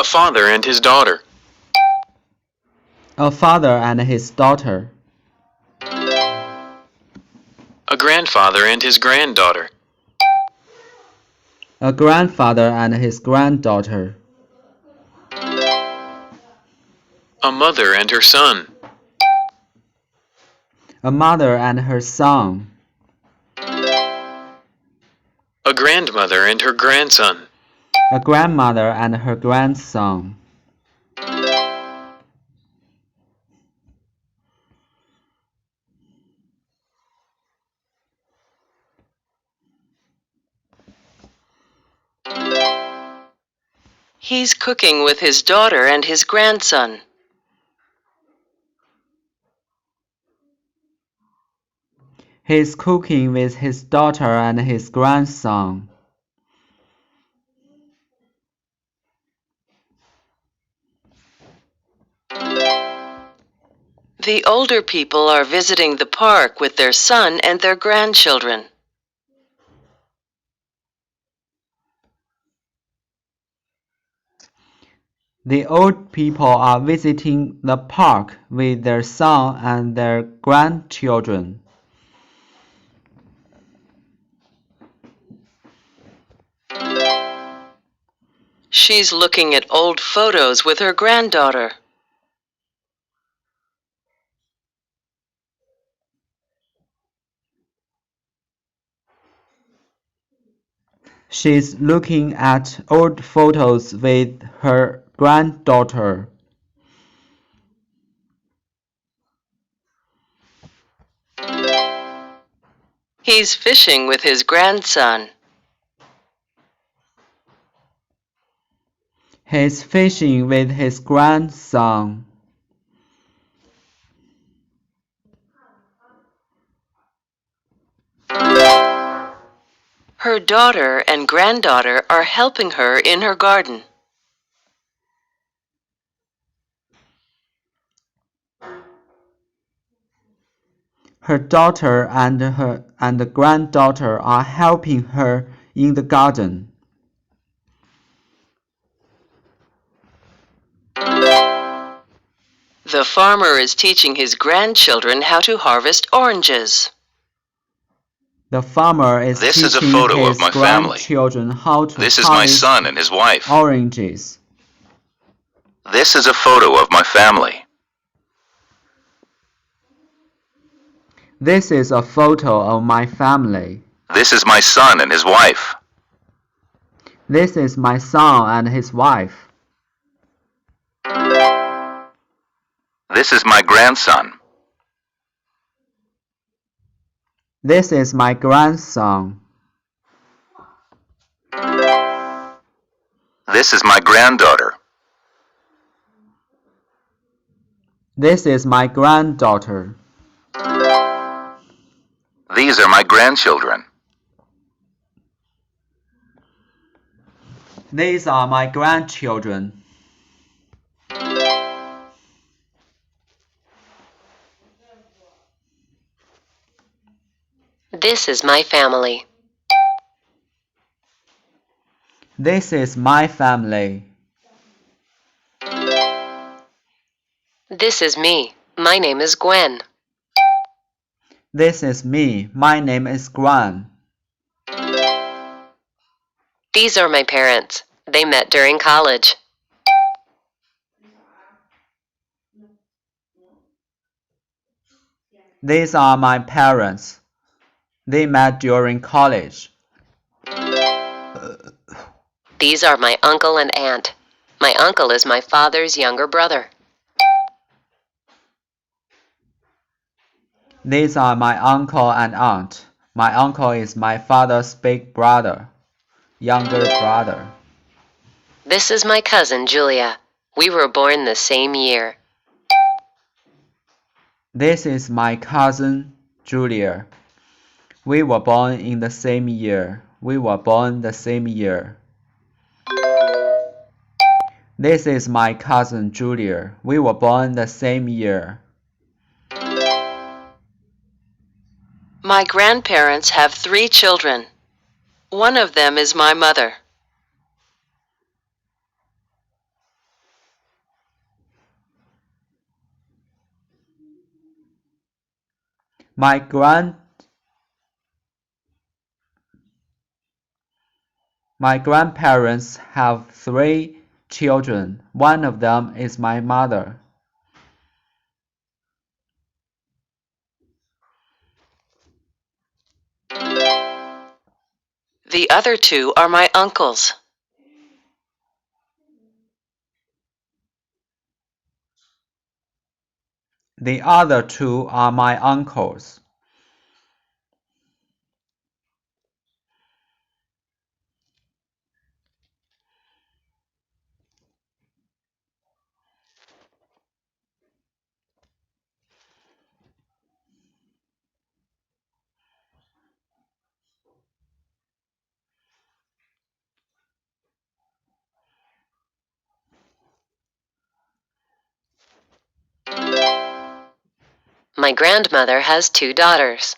A father and his daughter. A father and his daughter. A grandfather and his granddaughter. A grandfather and his granddaughter. A mother and her son. A mother and her son. A grandmother and her grandson. A grandmother and her grandson. He's cooking with his daughter and his grandson. He's cooking with his daughter and his grandson. The older people are visiting the park with their son and their grandchildren. The old people are visiting the park with their son and their grandchildren. She's looking at old photos with her granddaughter. She's looking at old photos with her granddaughter. He's fishing with his grandson. He's fishing with his grandson. Her daughter and granddaughter are helping her in her garden. Her daughter and the granddaughter are helping her in the garden. The farmer is teaching his grandchildren how to harvest oranges. The farmer is This is a teaching photo his of my family. grandchildren how to This is my harvest son and his wife. oranges. This is a photo of my family. This is a photo of my family. This is my son and his wife. This is my son and his wife. This is my grandson. This is my grandson. This is my granddaughter. This is my granddaughter. These are my grandchildren. These are my grandchildren. This is my family. This is my family. This is me. My name is Gwen. This is me. My name is Gwen. These are my parents. They met during college. These are my parents. They met during college. These are my uncle and aunt. My uncle is my father's younger brother. These are my uncle and aunt. My uncle is my father's big brother, younger brother. This is my cousin, Julia. We were born the same year. This is my cousin, Julia. We were born in the same year. We were born the same year. This is my cousin, Julia. We were born the same year. My grandparents have 3 children. One of them is my mother. My grandparents have 3 children. One of them is my mother. The other 2 are my uncles. The other 2 are my uncles. My grandmother has 2 daughters.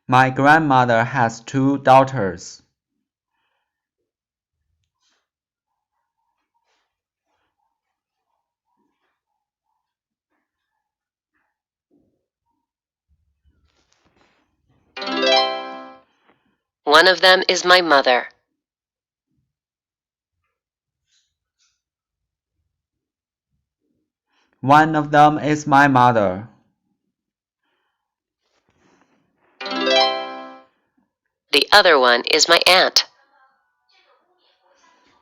My grandmother has 2 daughters. One of them is my mother. One of them is my mother. The other one is my aunt.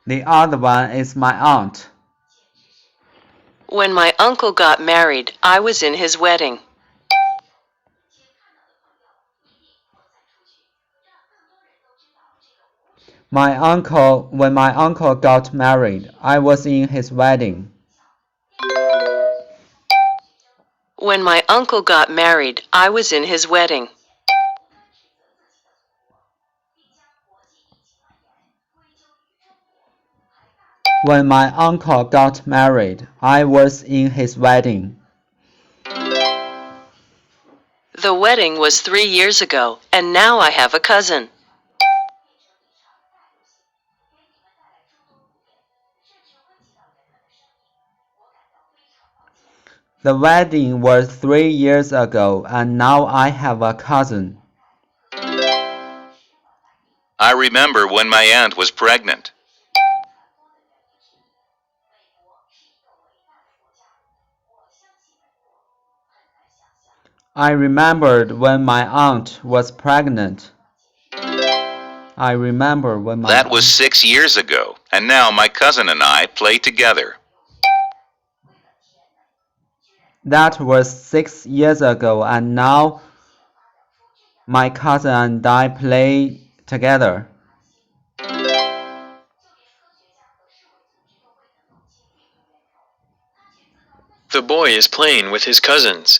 The other one is my aunt. When my uncle got married, I was in his wedding. When my uncle got married, I was in his wedding. When my uncle got married, I was in his wedding. When my uncle got married, I was in his wedding. The wedding was 3 years ago, and now I have a cousin. The wedding was 3 years ago, and now I have a cousin. I remember when my aunt was pregnant. I remembered when my aunt was pregnant. That was 6 years ago, and now my cousin and I play together. That was 6 years ago, and now my cousin and I play together. The boy is playing with his cousins.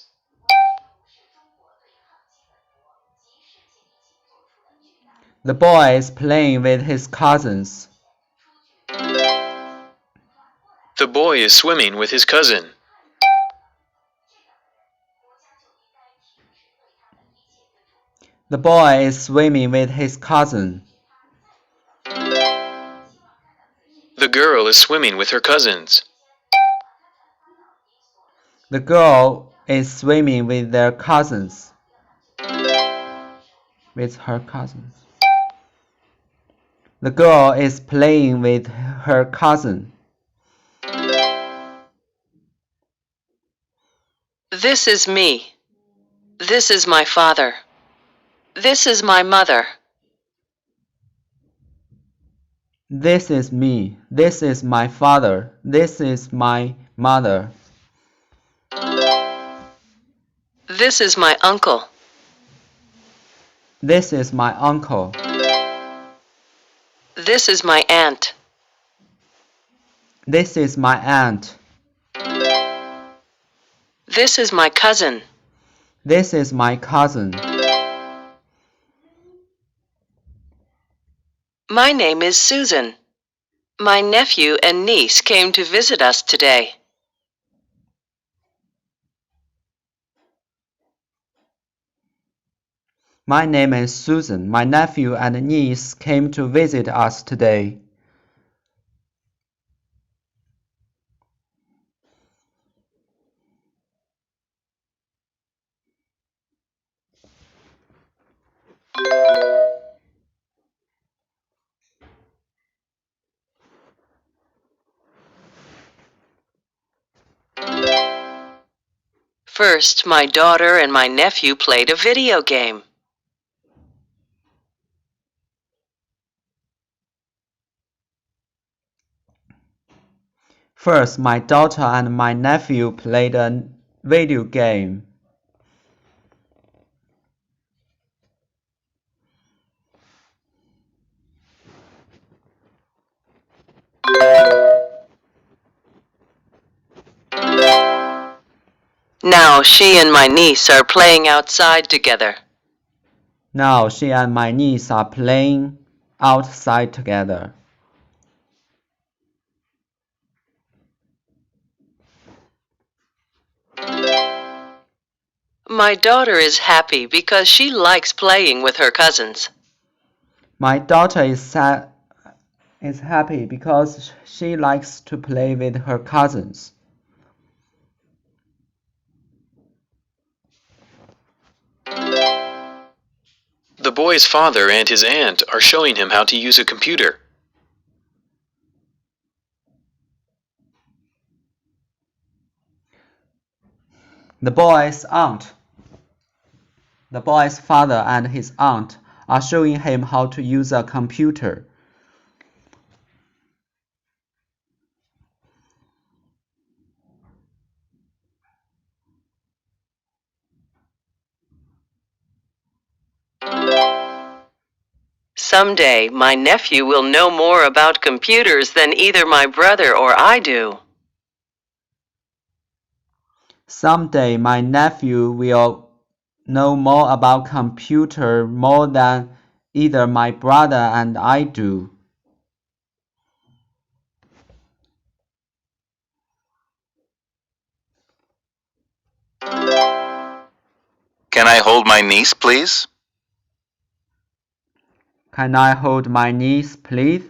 The boy is playing with his cousins. The boy is swimming with his cousin. The boy is swimming with his cousin. The girl is swimming with her cousins. The girl is swimming with their cousins. With her cousins. The girl is playing with her cousin. This is me. This is my father. This is my mother. This is me. This is my father. This is my mother. This is my uncle. This is my uncle. This is my aunt. This is my aunt. This is my cousin. This is my cousin. My name is Susan. My nephew and niece came to visit us today. My name is Susan. My nephew and niece came to visit us today. First, my daughter and my nephew played a video game. First, my daughter and my nephew played a video game. Now she and my niece are playing outside together. Now she and my niece are playing outside together. My daughter is happy because she likes playing with her cousins. My daughter is happy because she likes to play with her cousins. The boy's father and his aunt are showing him how to use a computer. The boy's father and his aunt are showing him how to use a computer. Someday, my nephew will know more about computers than either my brother or I do. Someday my nephew will know more about computer more than either my brother and I do. Can I hold my niece, please? Can I hold my niece, please?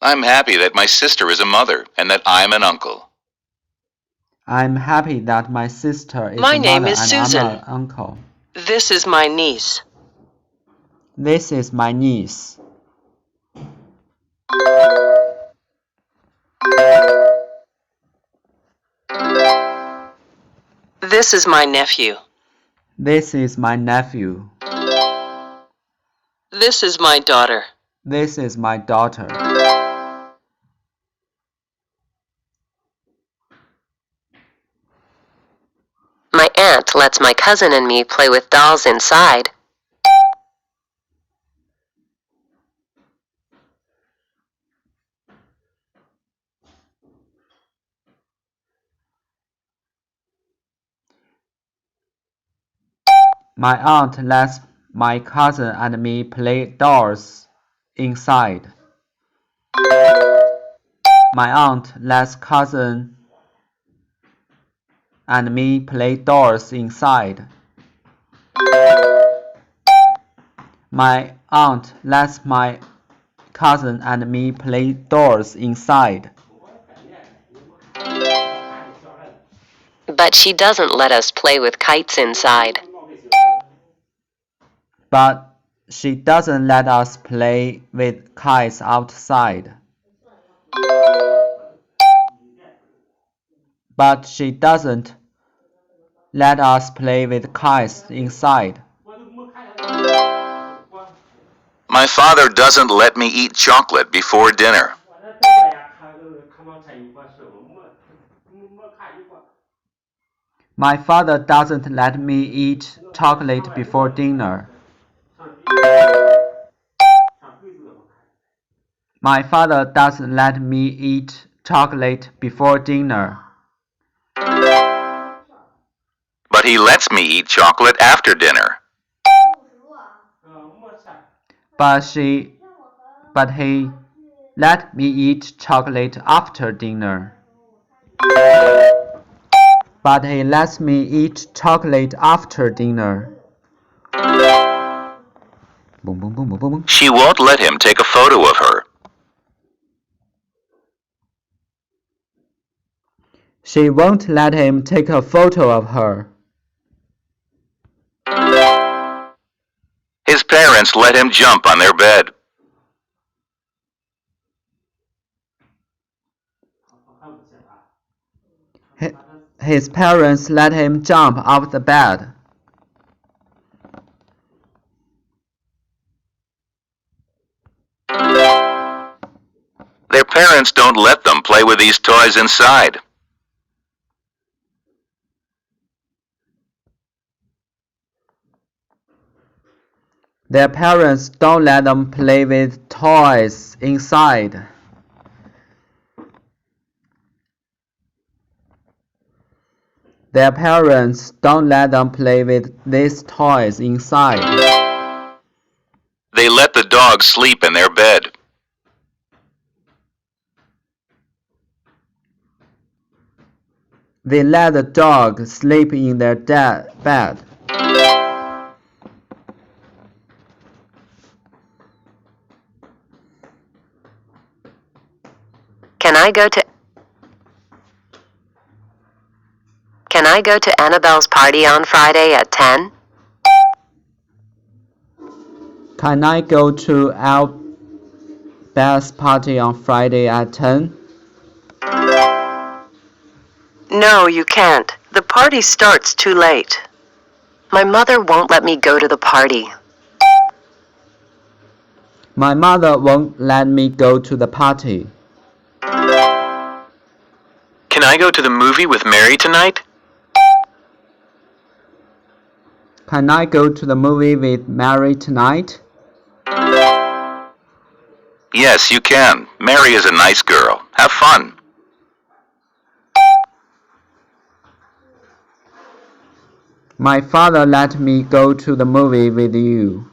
I'm happy that my sister is a mother and that I'm an uncle. I'm happy that my sister is My a name mother is and Susan. I'm an uncle. This is my niece. This is my niece. This is my nephew. This is my nephew. This is my daughter. This is my daughter. My aunt lets my cousin and me play with dolls inside. My aunt lets my cousin and me play dolls inside. My aunt lets cousin and me play dolls inside. My aunt lets my cousin and me play dolls inside. But she doesn't let us play with kites inside. But she doesn't let us play with kites outside. But she doesn't let us play with kites inside. My father doesn't let me eat chocolate before dinner. My father doesn't let me eat chocolate before dinner. My father doesn't let me eat chocolate before dinner. But he lets me eat chocolate after dinner. But he let me eat chocolate after dinner. But he lets me eat chocolate after dinner. Boom, boom, boom, boom, boom. She won't let him take a photo of her. She won't let him take a photo of her. His parents let him jump on their bed. His parents let him jump off the bed. Their parents don't let them play with these toys inside. Their parents don't let them play with toys inside. Their parents don't let them play with these toys inside. They let the dog sleep in their bed. They let the dog sleep in their bed. Can I go to Annabelle's party on Friday at 10? Can I go to Albert's party on Friday at 10? No, you can't. The party starts too late. My mother won't let me go to the party. My mother won't let me go to the party. Can I go to the movie with Mary tonight? Can I go to the movie with Mary tonight? Yes, you can. Mary is a nice girl. Have fun. My father let me go to the movie with you.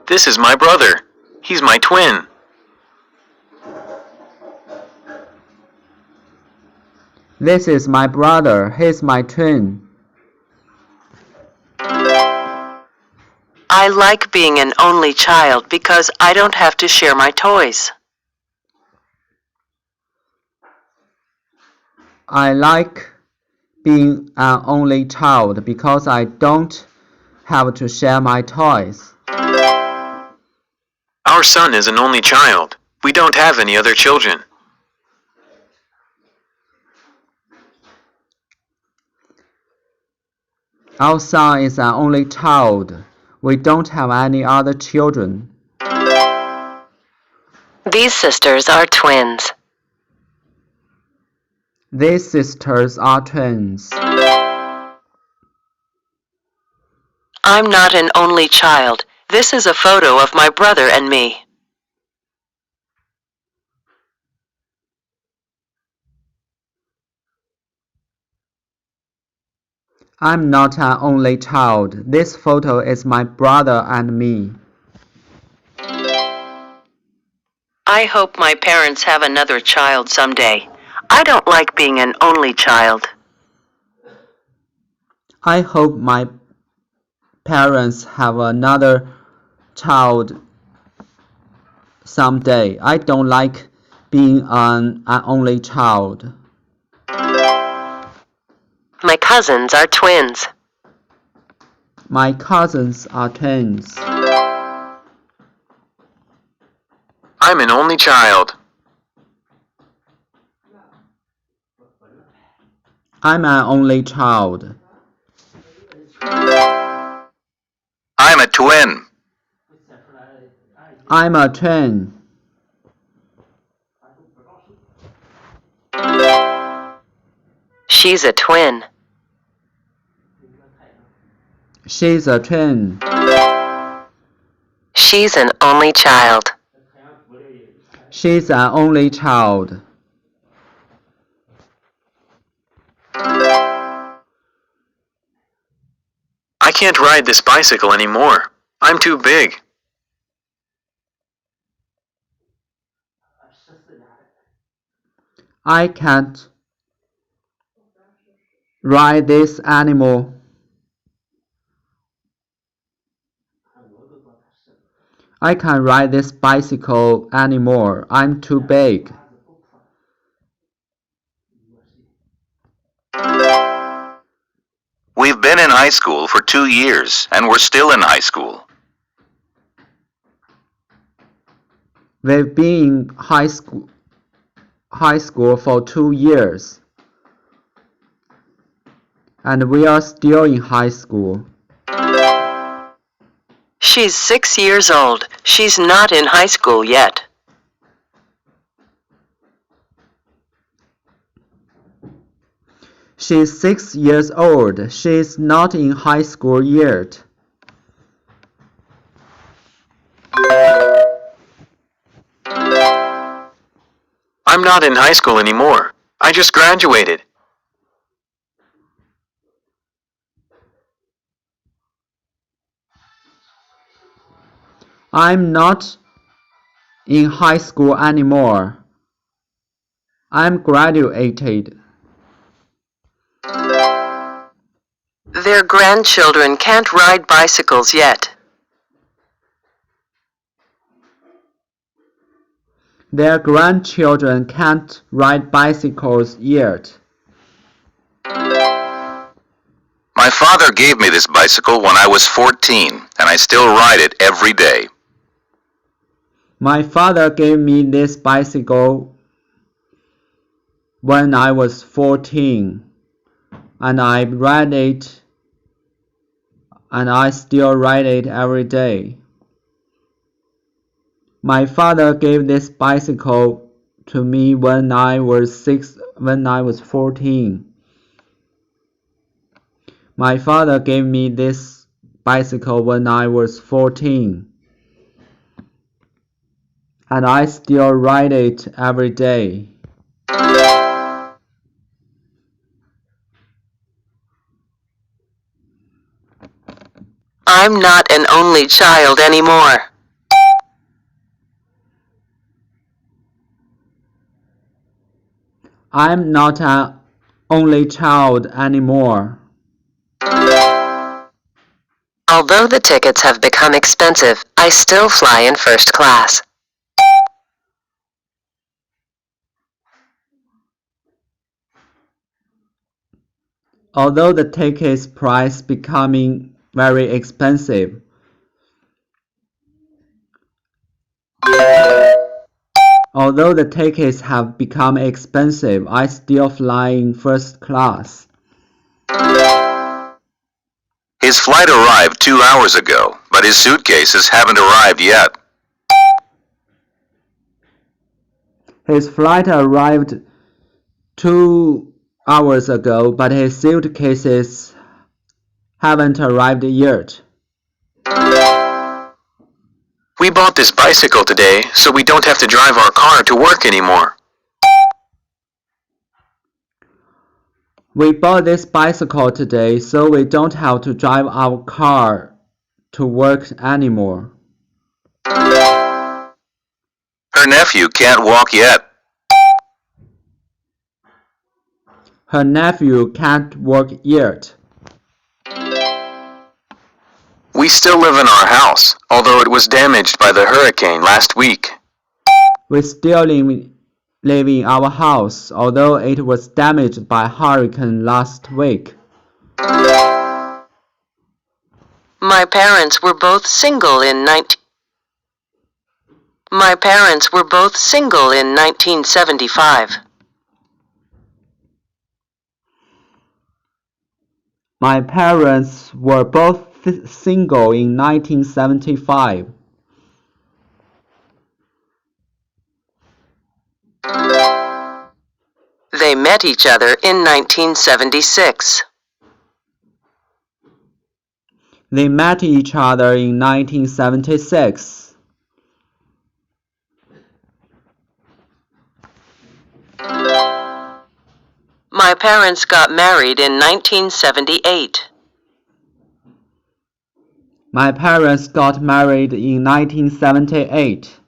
This is my brother. He's my twin. This is my brother. He's my twin. I like being an only child because I don't have to share my toys. I like being an only child because I don't have to share my toys. Our son is an only child. We don't have any other children. Our son is an only child. We don't have any other children. These sisters are twins. These sisters are twins. I'm not an only child. This is a photo of my brother and me. I'm not an only child. This photo is my brother and me. I hope my parents have another child someday. I don't like being an only child. I hope my parents have another child someday. I don't like being an only child. My cousins are twins. My cousins are twins. I'm an only child. I'm an only child. I'm a twin. I'm a twin. She's a twin. She's a twin. She's an only child. She's an only child. I can't ride this bicycle anymore. I'm too big. I can't ride this animal. I can't ride this bicycle anymore. I'm too big. We've been in high school for 2 years, and we're still in high school. We've been in high school for 2 years, and we are still in high school. She's 6 years old. She's not in high school yet. She's 6 years old. She's not in high school yet. I'm not in high school anymore. I just graduated. I'm not in high school anymore. I'm graduated. Their grandchildren can't ride bicycles yet. Their grandchildren can't ride bicycles yet. My father gave me this bicycle when I was 14, and I still ride it every day. My father gave me this bicycle when I was 14, and I ride it, and I still ride it every day. My father gave this bicycle to me when I was 14. My father gave me this bicycle when I was 14, and I still ride it every day. I'm not an only child anymore. I'm not an only child anymore. Although the tickets have become expensive, I still fly in first class. Although the ticket's price becoming very expensive, although the tickets have become expensive, I still fly in first class. His flight arrived 2 hours ago, but his suitcases haven't arrived yet. His flight arrived 2 hours ago, but his suitcases haven't arrived yet. We bought this bicycle today, so we don't have to drive our car to work anymore. We bought this bicycle today, so we don't have to drive our car to work anymore. Her nephew can't walk yet. Her nephew can't walk yet. We still live in our house, although it was damaged by the hurricane last week. We still live in our house, although it was damaged by hurricane last week. My parents were both single in 1975. My parents were both single in 1975. They met each other in 1976. They met each other in 1976. My parents got married in 1978. My parents got married in 1978.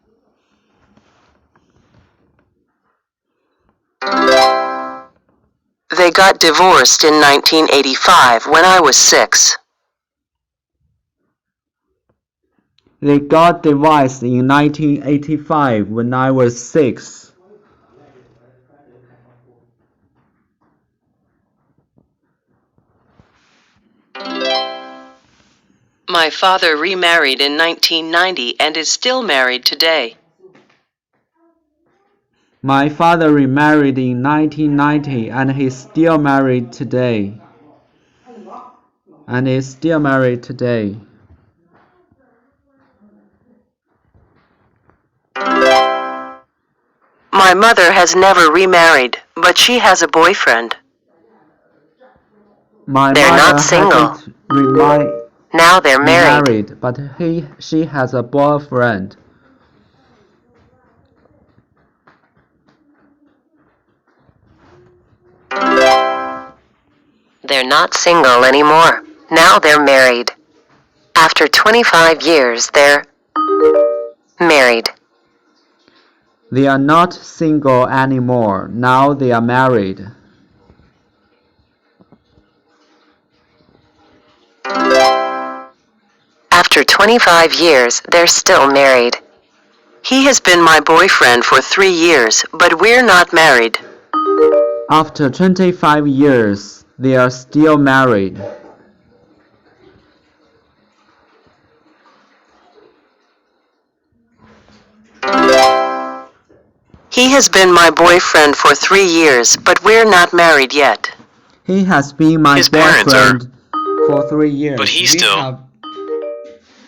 They got divorced in 1985 when I was 6. They got divorced in 1985 when I was 6. My father remarried in 1990 and is still married today. My father remarried in 1990 and he's still married today. My mother has never remarried, but she has a boyfriend. They're not single. Now they're married. But she has a boyfriend. They're not single anymore. Now they're married. After 25 years, they're married. They are not single anymore. Now they are married. After 25 years, they're still married. He has been my boyfriend for 3 years, but we're not married. After 25 years, they are still married. He has been my boyfriend for 3 years, but we're not married yet. He has been my His parents boyfriend for 3 years. But he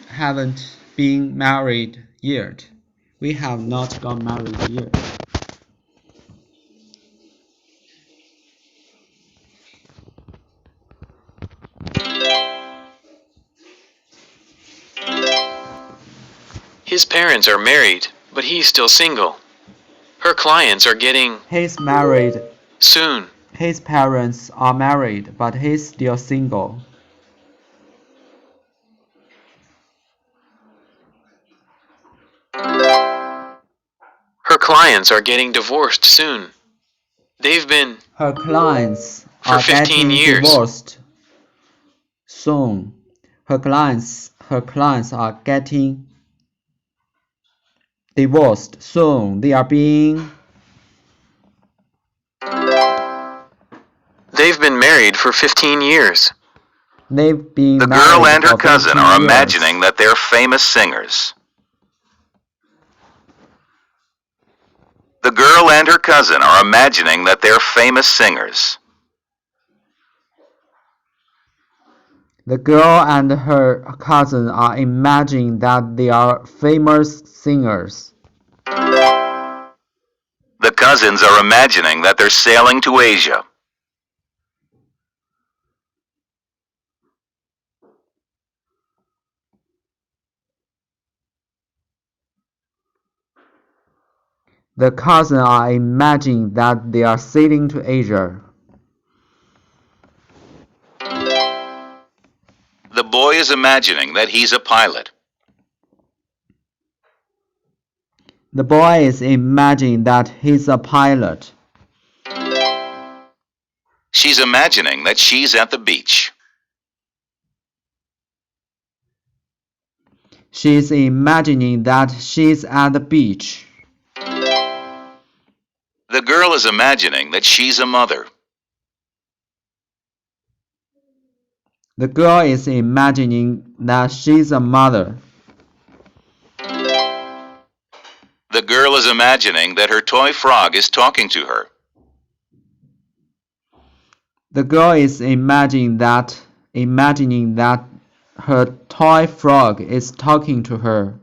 haven't been married yet. We have not got married yet. His parents are married, but he's still single. Her clients are getting He's married. soon. His parents are married, but he's still single. Her clients are getting divorced soon. They've been Her clients For are 15 getting years. divorced soon. Her clients are getting divorced soon. They've been married for 15 years. They've been The married girl and her for cousin 15 are years. imagining that they're famous singers. The girl and her cousin are imagining that they're famous singers. The girl and her cousin are imagining that they are famous singers. The cousins are imagining that they're sailing to Asia. The cousins are imagining that they are sailing to Asia. The boy is imagining that he's a pilot. The boy is imagining that he's a pilot. She's imagining that she's at the beach. She's imagining that she's at the beach. The girl is imagining that she's a mother. The girl is imagining that she's a mother. The girl is imagining that her toy frog is talking to her. The girl is imagining that her toy frog is talking to her.